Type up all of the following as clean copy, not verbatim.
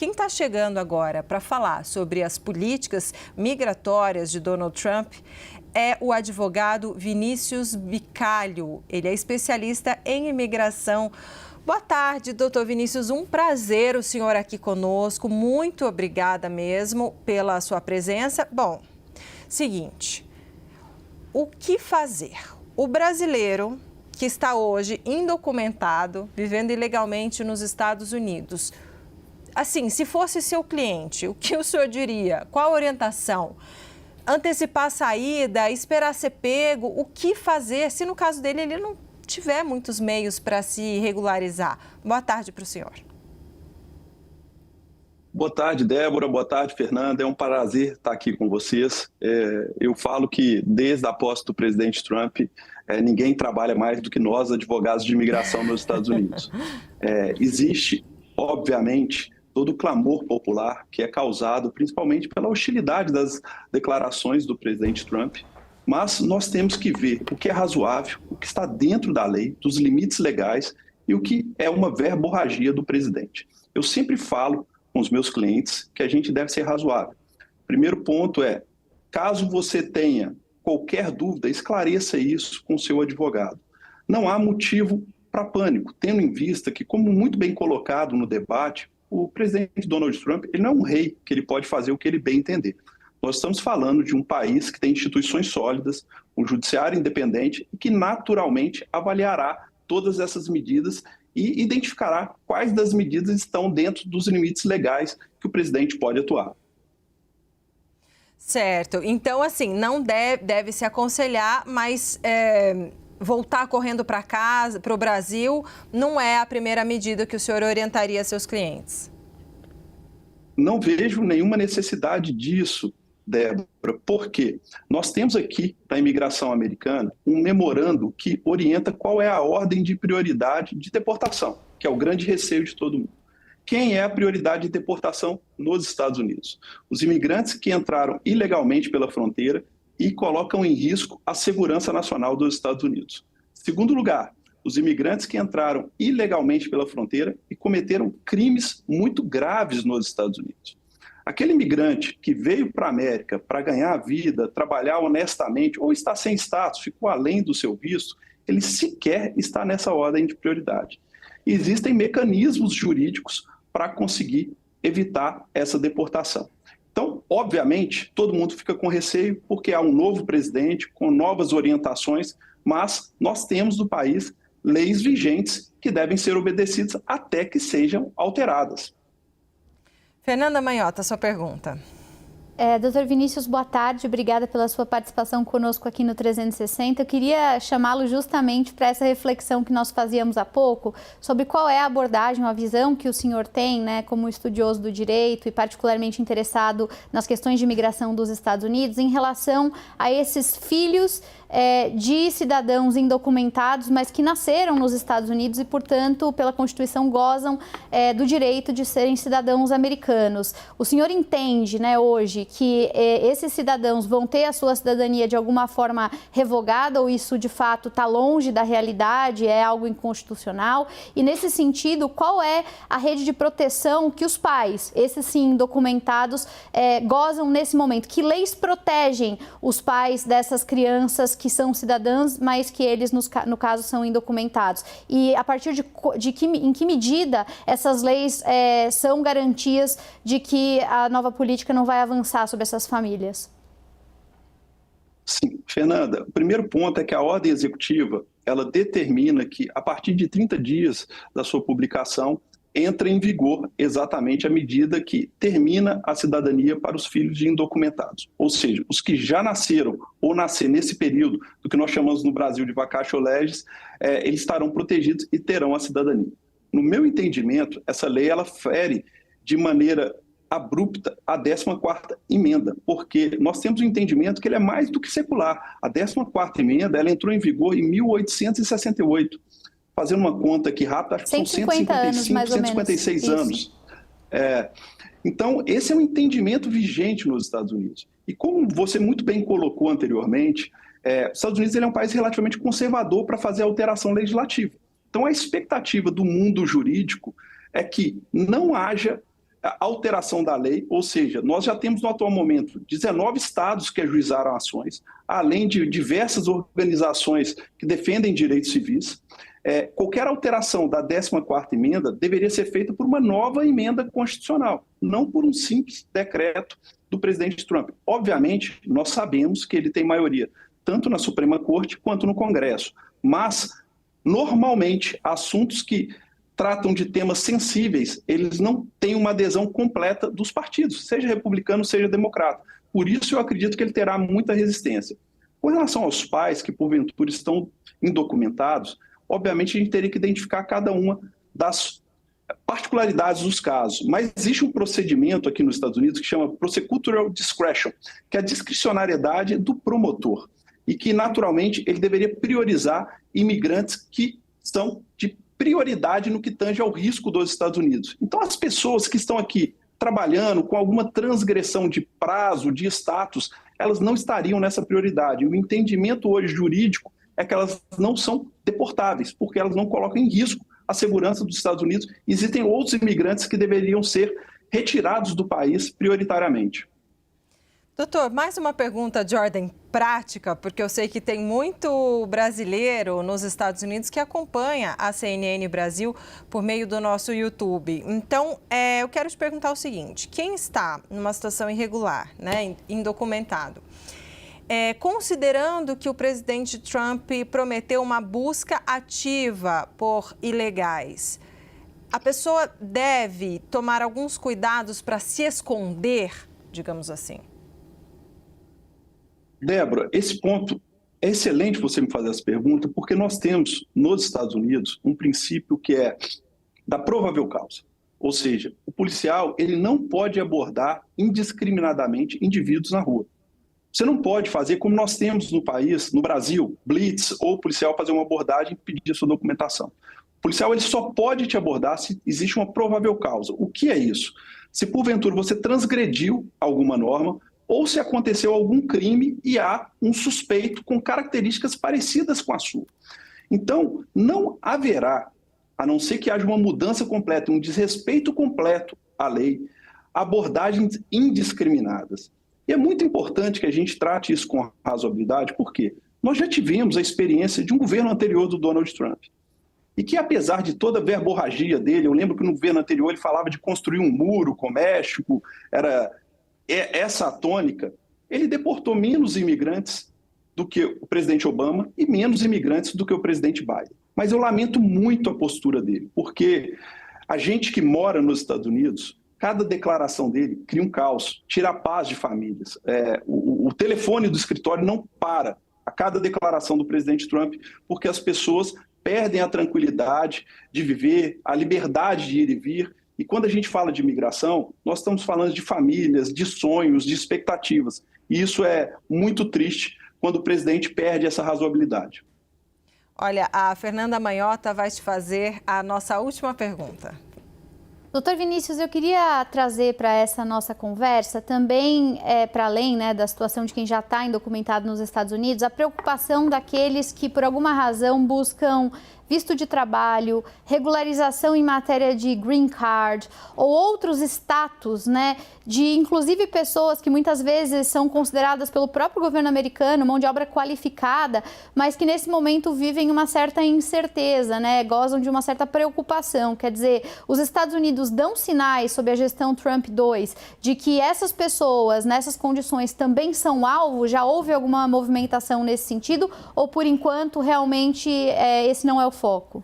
Quem está chegando agora para falar sobre as políticas migratórias de Donald Trump é o advogado Vinícius Bicalho. Ele é especialista em imigração. Boa tarde, doutor Vinícius. Um prazer o senhor aqui conosco. Muito obrigada mesmo pela sua presença. Bom, seguinte, o que fazer? O brasileiro que está hoje indocumentado, vivendo ilegalmente nos Estados Unidos, assim, se fosse seu cliente, o que o senhor diria? Qual a orientação? Antecipar a saída, esperar ser pego, o que fazer se no caso dele ele não tiver muitos meios para se regularizar? Boa tarde para o senhor. Boa tarde, Débora. Boa tarde, Fernanda. É um prazer estar aqui com vocês. Eu falo que desde a posse do presidente Trump, ninguém trabalha mais do que nós, advogados de imigração nos Estados Unidos. Existe, obviamente, todo o clamor popular que é causado principalmente pela hostilidade das declarações do presidente Trump, mas nós temos que ver o que é razoável, o que está dentro da lei, dos limites legais e o que é uma verborragia do presidente. Eu sempre falo com os meus clientes que a gente deve ser razoável. Primeiro ponto é, caso você tenha qualquer dúvida, esclareça isso com o seu advogado. Não há motivo para pânico, tendo em vista que, como muito bem colocado no debate, o presidente Donald Trump ele não é um rei que ele pode fazer o que ele bem entender. Nós estamos falando de um país que tem instituições sólidas, um judiciário independente e que naturalmente avaliará todas essas medidas e identificará quais das medidas estão dentro dos limites legais que o presidente pode atuar. Certo. Então, assim, não deve se aconselhar, mas voltar correndo para casa, para o Brasil, não é a primeira medida que o senhor orientaria seus clientes? Não vejo nenhuma necessidade disso, Débora, porque nós temos aqui, na imigração americana, um memorando que orienta qual é a ordem de prioridade de deportação, que é o grande receio de todo mundo. Quem é a prioridade de deportação nos Estados Unidos? Os imigrantes que entraram ilegalmente pela fronteira e colocam em risco a segurança nacional dos Estados Unidos. Segundo lugar, os imigrantes que entraram ilegalmente pela fronteira e cometeram crimes muito graves nos Estados Unidos. Aquele imigrante que veio para a América para ganhar a vida, trabalhar honestamente ou está sem status, ficou além do seu visto, ele sequer está nessa ordem de prioridade. E existem mecanismos jurídicos para conseguir evitar essa deportação. Então, obviamente, todo mundo fica com receio porque há um novo presidente com novas orientações, mas nós temos no país leis vigentes que devem ser obedecidas até que sejam alteradas. Fernanda Manhota, sua pergunta. Doutor Vinícius, boa tarde. Obrigada pela sua participação conosco aqui no 360. Eu queria chamá-lo justamente para essa reflexão que nós fazíamos há pouco sobre qual é a abordagem, a visão que o senhor tem, né, como estudioso do direito e particularmente interessado nas questões de imigração dos Estados Unidos em relação a esses filhos de cidadãos indocumentados, mas que nasceram nos Estados Unidos e, portanto, pela Constituição gozam do direito de serem cidadãos americanos. O senhor entende, né, hoje que esses cidadãos vão ter a sua cidadania de alguma forma revogada ou isso, de fato, está longe da realidade, é algo inconstitucional? E, nesse sentido, qual é a rede de proteção que os pais, esses sim indocumentados, gozam nesse momento? Que leis protegem os pais dessas crianças que são cidadãs, mas que eles, no caso, são indocumentados? E a partir em que medida essas leis são garantias de que a nova política não vai avançar sobre essas famílias? Sim, Fernanda, o primeiro ponto é que a ordem executiva, ela determina que, a partir de 30 dias da sua publicação, entra em vigor exatamente a medida que termina a cidadania para os filhos de indocumentados. Ou seja, os que já nasceram ou nascer nesse período do que nós chamamos no Brasil de vacatio legis, eles estarão protegidos e terão a cidadania. No meu entendimento, essa lei ela fere de maneira abrupta a 14ª emenda, porque nós temos um entendimento que ele é mais do que secular. A 14ª emenda ela entrou em vigor em 1868. Fazendo uma conta aqui rápida, acho que são 155, 156 anos. Então, esse é um entendimento vigente nos Estados Unidos. E como você muito bem colocou anteriormente, os Estados Unidos ele é um país relativamente conservador para fazer alteração legislativa. Então, a expectativa do mundo jurídico é que não haja a alteração da lei, ou seja, nós já temos no atual momento 19 estados que ajuizaram ações, além de diversas organizações que defendem direitos civis. Qualquer alteração da 14ª emenda deveria ser feita por uma nova emenda constitucional, não por um simples decreto do presidente Trump. Obviamente, nós sabemos que ele tem maioria tanto na Suprema Corte quanto no Congresso, mas, normalmente, assuntos que tratam de temas sensíveis, eles não têm uma adesão completa dos partidos, seja republicano, seja democrata. Por isso, eu acredito que ele terá muita resistência. Com relação aos pais que, porventura, estão indocumentados, obviamente, a gente teria que identificar cada uma das particularidades dos casos, mas existe um procedimento aqui nos Estados Unidos que chama prosecutorial discretion, que é a discricionariedade do promotor, e que, naturalmente, ele deveria priorizar imigrantes que são de prioridade no que tange ao risco dos Estados Unidos. Então, as pessoas que estão aqui trabalhando com alguma transgressão de prazo, de status, elas não estariam nessa prioridade. O entendimento hoje jurídico é que elas não são deportáveis, porque elas não colocam em risco a segurança dos Estados Unidos. Existem outros imigrantes que deveriam ser retirados do país prioritariamente. Doutor, mais uma pergunta de ordem prática, porque eu sei que tem muito brasileiro nos Estados Unidos que acompanha a CNN Brasil por meio do nosso YouTube. Então, eu quero te perguntar o seguinte: quem está numa situação irregular, né, indocumentado, considerando que o presidente Trump prometeu uma busca ativa por ilegais, a pessoa deve tomar alguns cuidados para se esconder, digamos assim? Débora, esse ponto é excelente você me fazer essa pergunta, porque nós temos nos Estados Unidos um princípio que é da provável causa. Ou seja, o policial ele não pode abordar indiscriminadamente indivíduos na rua. Você não pode fazer como nós temos no país, no Brasil, blitz, ou o policial fazer uma abordagem e pedir a sua documentação. O policial ele só pode te abordar se existe uma provável causa. O que é isso? Se porventura você transgrediu alguma norma, ou se aconteceu algum crime e há um suspeito com características parecidas com a sua. Então, não haverá, a não ser que haja uma mudança completa, um desrespeito completo à lei, abordagens indiscriminadas. E é muito importante que a gente trate isso com razoabilidade, porque nós já tivemos a experiência de um governo anterior do Donald Trump. E que, apesar de toda a verborragia dele, eu lembro que no governo anterior ele falava de construir um muro com o México, era essa a tônica, ele deportou menos imigrantes do que o presidente Obama e menos imigrantes do que o presidente Biden. Mas eu lamento muito a postura dele, porque a gente que mora nos Estados Unidos, cada declaração dele cria um caos, tira a paz de famílias. O telefone do escritório não para a cada declaração do presidente Trump, porque as pessoas perdem a tranquilidade de viver, a liberdade de ir e vir. E quando a gente fala de imigração, nós estamos falando de famílias, de sonhos, de expectativas. E isso é muito triste quando o presidente perde essa razoabilidade. Olha, a Fernanda Manhota vai te fazer a nossa última pergunta. Doutor Vinícius, eu queria trazer para essa nossa conversa também, para além, né, da situação de quem já está indocumentado nos Estados Unidos, a preocupação daqueles que, por alguma razão, buscam visto de trabalho, regularização em matéria de green card ou outros status, né, de inclusive pessoas que muitas vezes são consideradas pelo próprio governo americano mão de obra qualificada, mas que nesse momento vivem uma certa incerteza, né, gozam de uma certa preocupação. Quer dizer, os Estados Unidos dão sinais sob a gestão Trump 2 de que essas pessoas nessas condições também são alvo? Já houve alguma movimentação nesse sentido ou por enquanto realmente esse não é o foco?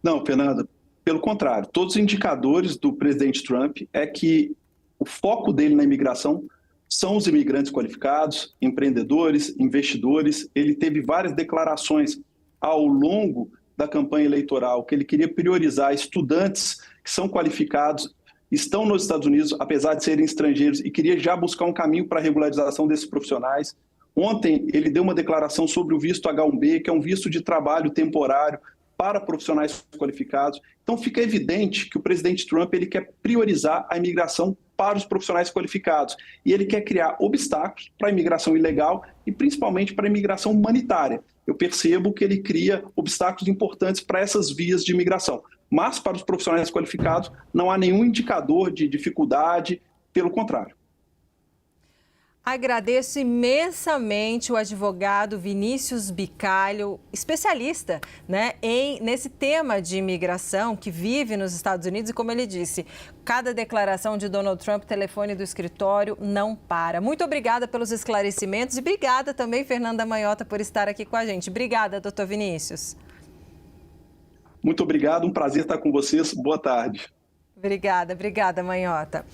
Não, Fernanda, pelo contrário, todos os indicadores do presidente Trump é que o foco dele na imigração são os imigrantes qualificados, empreendedores, investidores. Ele teve várias declarações ao longo da campanha eleitoral que ele queria priorizar estudantes que são qualificados, estão nos Estados Unidos, apesar de serem estrangeiros, e queria já buscar um caminho para a regularização desses profissionais. Ontem, ele deu uma declaração sobre o visto H-1B, que é um visto de trabalho temporário para profissionais qualificados. Então, fica evidente que o presidente Trump ele quer priorizar a imigração para os profissionais qualificados. E ele quer criar obstáculos para a imigração ilegal e, principalmente, para a imigração humanitária. Eu percebo que ele cria obstáculos importantes para essas vias de imigração. mas para os profissionais qualificados não há nenhum indicador de dificuldade, pelo contrário. Agradeço imensamente o advogado Vinícius Bicalho, especialista, né, nesse tema de imigração que vive nos Estados Unidos e, como ele disse, cada declaração de Donald Trump, telefone do escritório não para. Muito obrigada pelos esclarecimentos e obrigada também, Fernanda Manhota, por estar aqui com a gente. Obrigada, doutor Vinícius. Muito obrigado, um prazer estar com vocês. Boa tarde. Obrigada, Manhota.